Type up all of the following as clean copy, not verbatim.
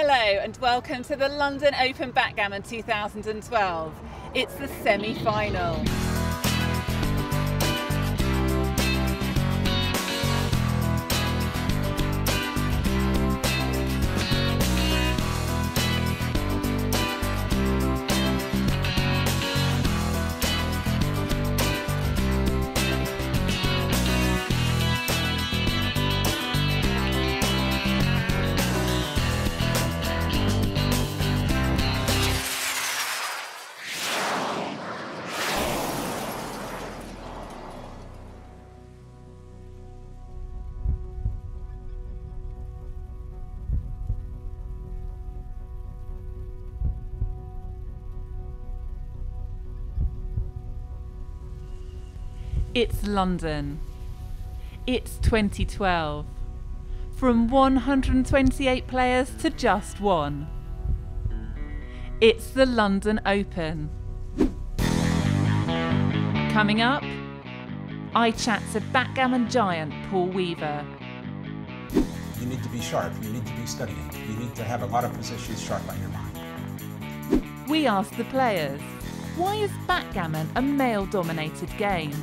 Hello and welcome to the London Open Backgammon 2012. It's the semi-final. It's London. It's 2012. From 128 players to just one. It's the London Open. Coming up, I chat to backgammon giant Paul Weaver. You need to be sharp, you need to be studying, you need to have a lot of positions sharp on your mind. We ask the players, why is backgammon a male-dominated game?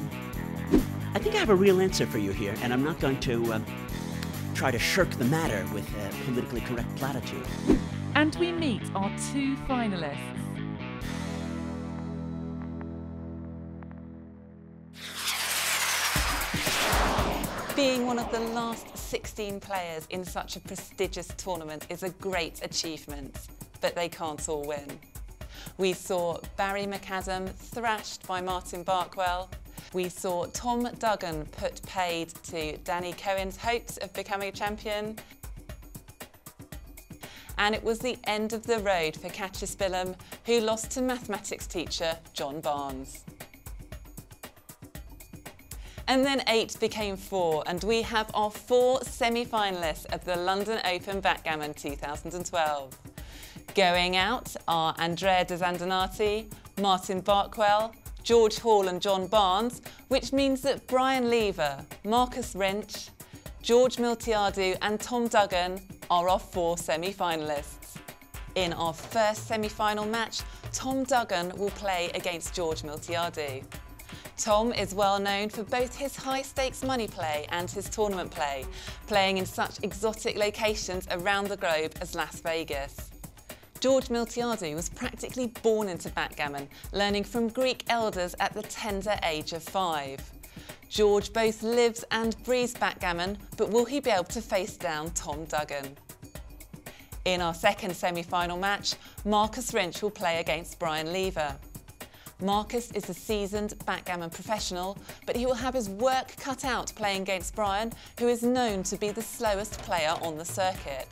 I think I have a real answer for you here, and I'm not going to try to shirk the matter with a politically correct platitude. And we meet our two finalists. Being one of the last 16 players in such a prestigious tournament is a great achievement, but they can't all win. We saw Barry McAdam thrashed by Martin Barkwell. We saw Tom Duggan put paid to Danny Cohen's hopes of becoming a champion. And it was the end of the road for Katja Spillum, who lost to mathematics teacher John Barnes. And then 8 became 4, and we have our 4 semi-finalists of the London Open Backgammon 2012. Going out are Andrea De Zandonati, Martin Barkwell, George Hall and John Barnes, which means that Brian Lever, Marcus Wrench, George Miltiades and Tom Duggan are our 4 semi-finalists. In our first semi-final match, Tom Duggan will play against George Miltiades. Tom is well known for both his high-stakes money play and his tournament play, playing in such exotic locations around the globe as Las Vegas. George Miltiades was practically born into backgammon, learning from Greek elders at the tender age of 5. George both lives and breathes backgammon, but will he be able to face down Tom Duggan? In our second semi-final match, Marcus Wrench will play against Brian Lever. Marcus is a seasoned backgammon professional, but he will have his work cut out playing against Brian, who is known to be the slowest player on the circuit.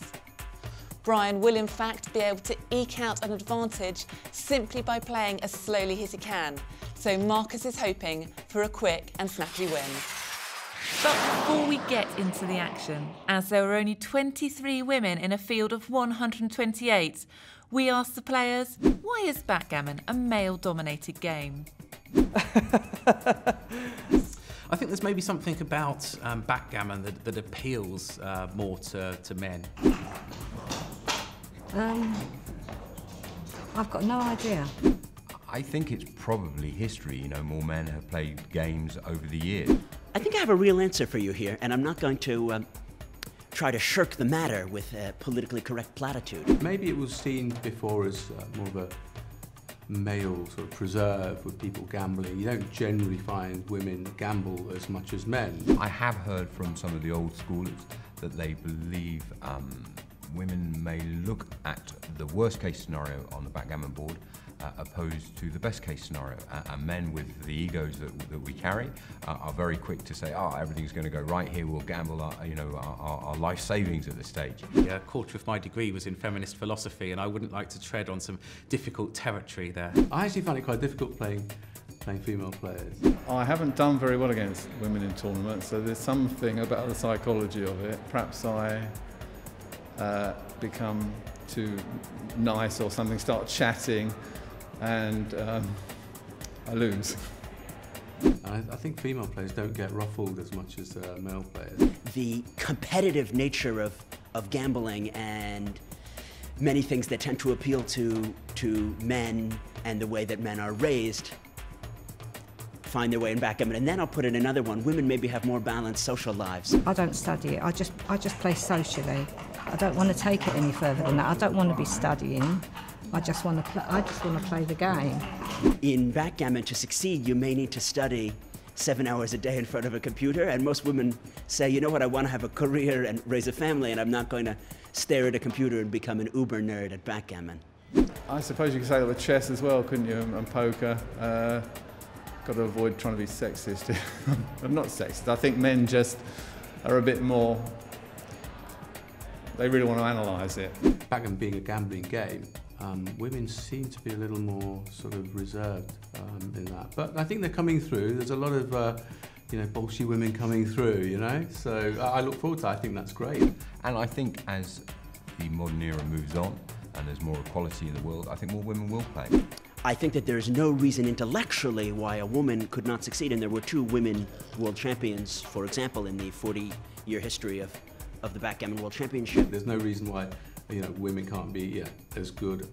Brian will in fact be able to eke out an advantage simply by playing as slowly as he can, so Marcus is hoping for a quick and snappy win. But before we get into the action, as there were only 23 women in a field of 128, we asked the players, why is backgammon a male-dominated game? I think there's maybe something about backgammon that appeals more to men. I've got no idea. I think it's probably history. You know, more men have played games over the years. I think I have a real answer for you here, and I'm not going to try to shirk the matter with a politically correct platitude. Maybe it was seen before as more of a male sort of preserve with people gambling. You don't generally find women gamble as much as men. I have heard from some of the old schoolers that they believe women may look at the worst case scenario on the backgammon board opposed to the best case scenario. And men with the egos that we carry are very quick to say, oh, everything's going to go right here, we'll gamble our life savings at this stage. Yeah, a quarter of my degree was in feminist philosophy, and I wouldn't like to tread on some difficult territory there. I actually find it quite difficult playing female players. I haven't done very well against women in tournaments, so there's something about the psychology of it. Perhaps I become too nice or something, start chatting, and I lose. I think female players don't get ruffled as much as male players. The competitive nature of gambling and many things that tend to appeal to men and the way that men are raised find their way in backgammon. And then I'll put in another one. Women maybe have more balanced social lives. I don't study it. I just play socially. I don't want to take it any further than that. I don't want to be studying. I just want to play the game. In backgammon, to succeed, you may need to study 7 hours a day in front of a computer, and most women say, you know what, I want to have a career and raise a family, and I'm not going to stare at a computer and become an uber nerd at backgammon. I suppose you could say that with chess as well, couldn't you, and poker. Got to avoid trying to be sexist. I'm not sexist. I think men just are a bit more, they really want to analyse it. Backgammon being a gambling game, women seem to be a little more sort of reserved in that. But I think they're coming through. There's a lot of bolshy women coming through, you know. So I look forward to it. I think that's great. And I think as the modern era moves on and there's more equality in the world, I think more women will play. I think that there's no reason intellectually why a woman could not succeed, and there were 2 women world champions, for example, in the 40-year history of the Backgammon World Championship. There's no reason why women can't be as good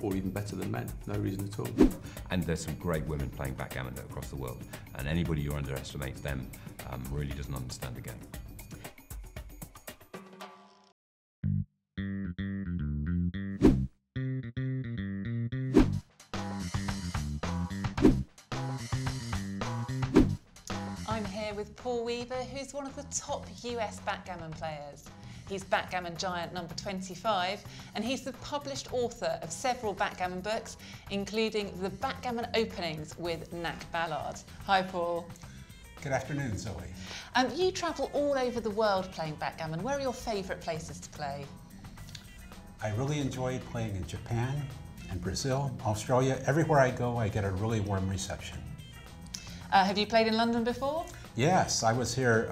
or even better than men. No reason at all. And there's some great women playing backgammon across the world, and anybody who underestimates them really doesn't understand the game. I'm here with Paul Weaver, who's one of the top US backgammon players. He's backgammon giant number 25, and he's the published author of several backgammon books, including The Backgammon Openings with Knack Ballard. Hi, Paul. Good afternoon, Zoe. You travel all over the world playing backgammon. Where are your favourite places to play? I really enjoy playing in Japan and Brazil, Australia. Everywhere I go, I get a really warm reception. Have you played in London before? Yes, I was here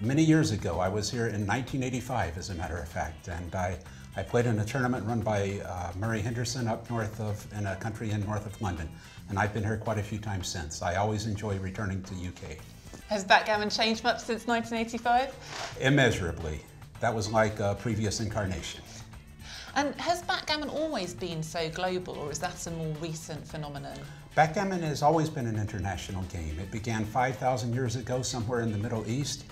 many years ago. I was here in 1985, as a matter of fact, and I played in a tournament run by Murray Henderson up in a country north of London, and I've been here quite a few times since. I always enjoy returning to UK. Has backgammon changed much since 1985? Immeasurably. That was like a previous incarnation. And has backgammon always been so global, or is that a more recent phenomenon? Backgammon has always been an international game. It began 5,000 years ago somewhere in the Middle East,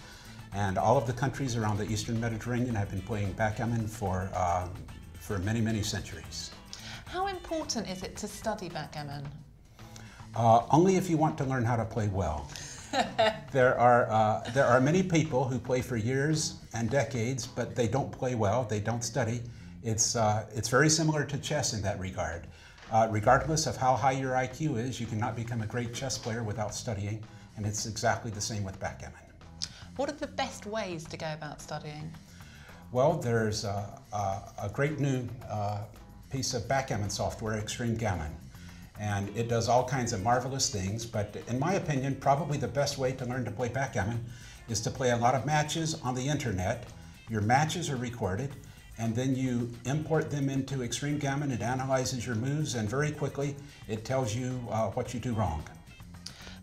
and all of the countries around the Eastern Mediterranean have been playing backgammon for many, many centuries. How important is it to study backgammon? Only if you want to learn how to play well. There are many people who play for years and decades, but they don't play well, they don't study. It's very similar to chess in that regard. Regardless of how high your IQ is, you cannot become a great chess player without studying, and it's exactly the same with backgammon. What are the best ways to go about studying? Well, there's a great new piece of backgammon software, Extreme Gammon, and it does all kinds of marvelous things, but in my opinion, probably the best way to learn to play backgammon is to play a lot of matches on the internet. Your matches are recorded, and then you import them into Extreme Gammon. It analyzes your moves, and very quickly it tells you what you do wrong.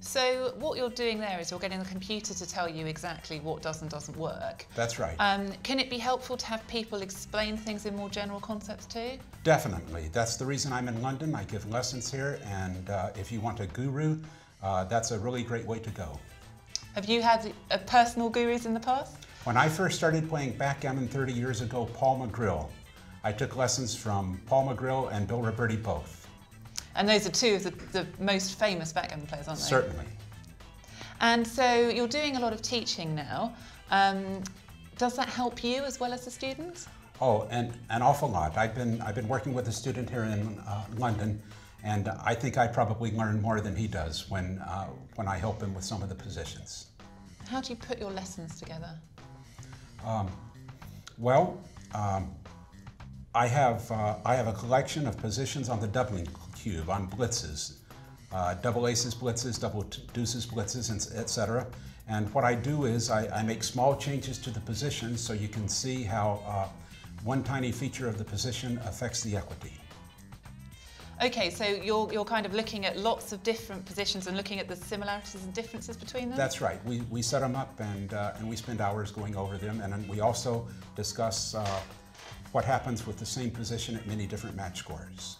So what you're doing there is you're getting the computer to tell you exactly what does and doesn't work. That's right. Can it be helpful to have people explain things in more general concepts too? Definitely. That's the reason I'm in London. I give lessons here, and if you want a guru, that's a really great way to go. Have you had personal gurus in the past? When I first started playing backgammon 30 years ago, Paul McGrill. I took lessons from Paul McGrill and Bill Roberti both. And those are two of the most famous backgammon players, aren't they? Certainly. And so you're doing a lot of teaching now. Does that help you as well as the students? Oh, and an awful lot. I've been working with a student here in London, and I think I probably learn more than he does when I help him with some of the positions. How do you put your lessons together? I have a collection of positions on the doubling cube, on blitzes, double aces blitzes, double deuces blitzes, etc. And what I do is I make small changes to the position so you can see how one tiny feature of the position affects the equity. Okay, so you're kind of looking at lots of different positions and looking at the similarities and differences between them? That's right. We set them up and we spend hours going over them, and then we also discuss what happens with the same position at many different match scores.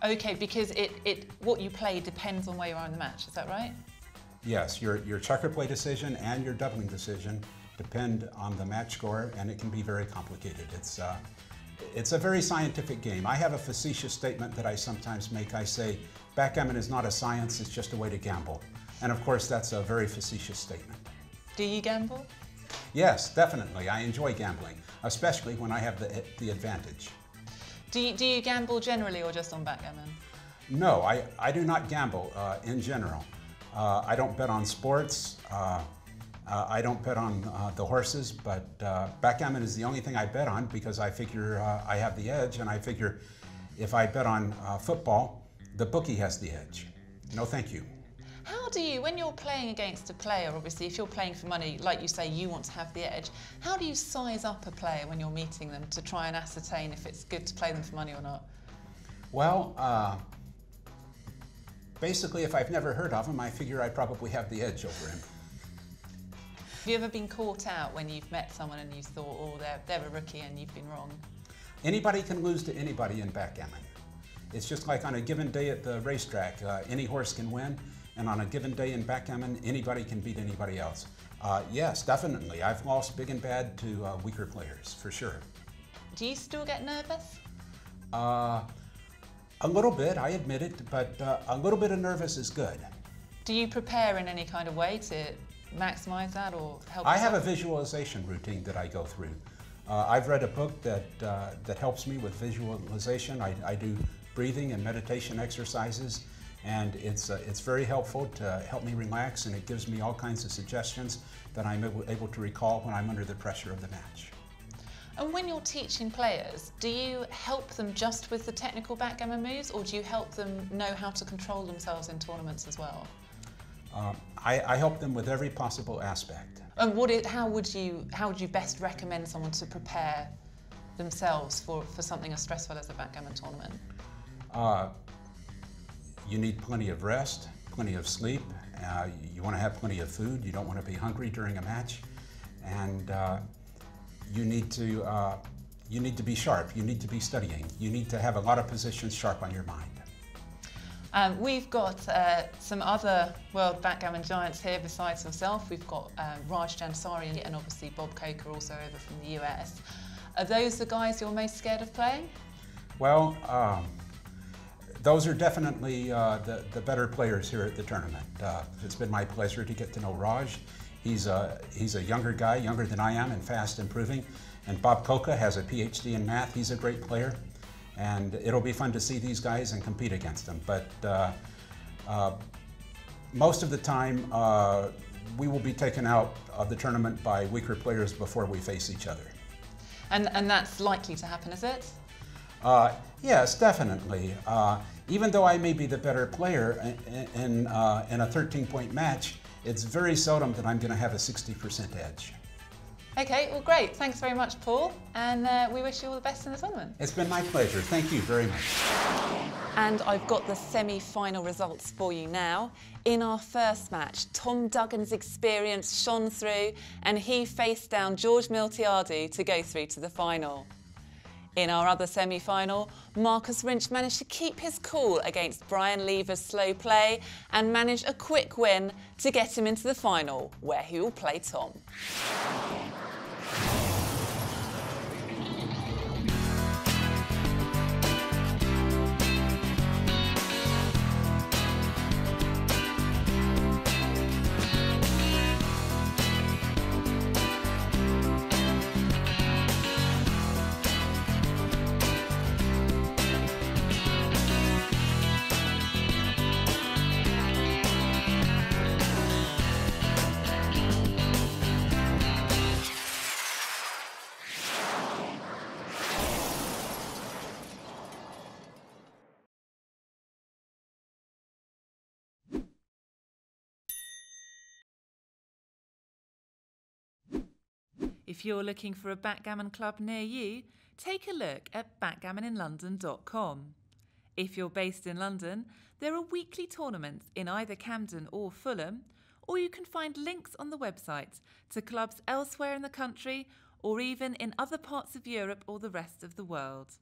Okay, because what you play depends on where you are in the match, is that right? Yes, your checker play decision and your doubling decision depend on the match score, and it can be very complicated. It's a very scientific game. I have a facetious statement that I sometimes make. I say, backgammon is not a science, it's just a way to gamble. And of course, that's a very facetious statement. Do you gamble? Yes, definitely. I enjoy gambling, especially when I have the advantage. Do you gamble generally or just on backgammon? No, I do not gamble in general. I don't bet on sports. I don't bet on the horses, but backgammon is the only thing I bet on because I figure I have the edge, and I figure if I bet on football, the bookie has the edge. No, thank you. How do you, when you're playing against a player, obviously, if you're playing for money, like you say, you want to have the edge, how do you size up a player when you're meeting them to try and ascertain if it's good to play them for money or not? Well, basically, if I've never heard of him, I figure I probably have the edge over him. Have you ever been caught out when you've met someone and you thought, oh, they're a rookie and you've been wrong? Anybody can lose to anybody in backgammon. It's just like on a given day at the racetrack, any horse can win, and on a given day in backgammon, anybody can beat anybody else. Yes, definitely. I've lost big and bad to weaker players, for sure. Do you still get nervous? A little bit, I admit it, but a little bit of nervous is good. Do you prepare in any kind of way to maximize that or help? I have a visualization routine that I go through. I've read a book that helps me with visualization. I do breathing and meditation exercises, and it's very helpful to help me relax, and it gives me all kinds of suggestions that I'm able to recall when I'm under the pressure of the match. And when you're teaching players, do you help them just with the technical backgammon moves, or do you help them know how to control themselves in tournaments as well? I help them with every possible aspect. And how would you best recommend someone to prepare themselves for something as stressful as a backgammon tournament? You need plenty of rest, plenty of sleep. You want to have plenty of food. You don't want to be hungry during a match, and you need to be sharp. You need to be studying. You need to have a lot of positions sharp on your mind. We've got some other world backgammon giants here besides yourself. We've got Raj Jansari and obviously Bob Coker also over from the US. Are those the guys you're most scared of playing? Well, those are definitely the better players here at the tournament. It's been my pleasure to get to know Raj. He's a younger guy, younger than I am, and fast improving. And Bob Coker has a PhD in math. He's a great player. And it'll be fun to see these guys and compete against them. But most of the time, we will be taken out of the tournament by weaker players before we face each other. And that's likely to happen, is it? Yes, definitely. Even though I may be the better player in a 13-point match, it's very seldom that I'm going to have a 60% edge. Okay, well great. Thanks very much, Paul, and we wish you all the best in the tournament. It's been my pleasure. Thank you very much. And I've got the semi-final results for you now. In our first match, Tom Duggan's experience shone through, and he faced down George Miltiades to go through to the final. In our other semi-final, Marcus Rinch managed to keep his cool against Brian Lever's slow play and managed a quick win to get him into the final, where he will play Tom. If you're looking for a backgammon club near you, take a look at backgammoninlondon.com. If you're based in London, there are weekly tournaments in either Camden or Fulham, or you can find links on the website to clubs elsewhere in the country or even in other parts of Europe or the rest of the world.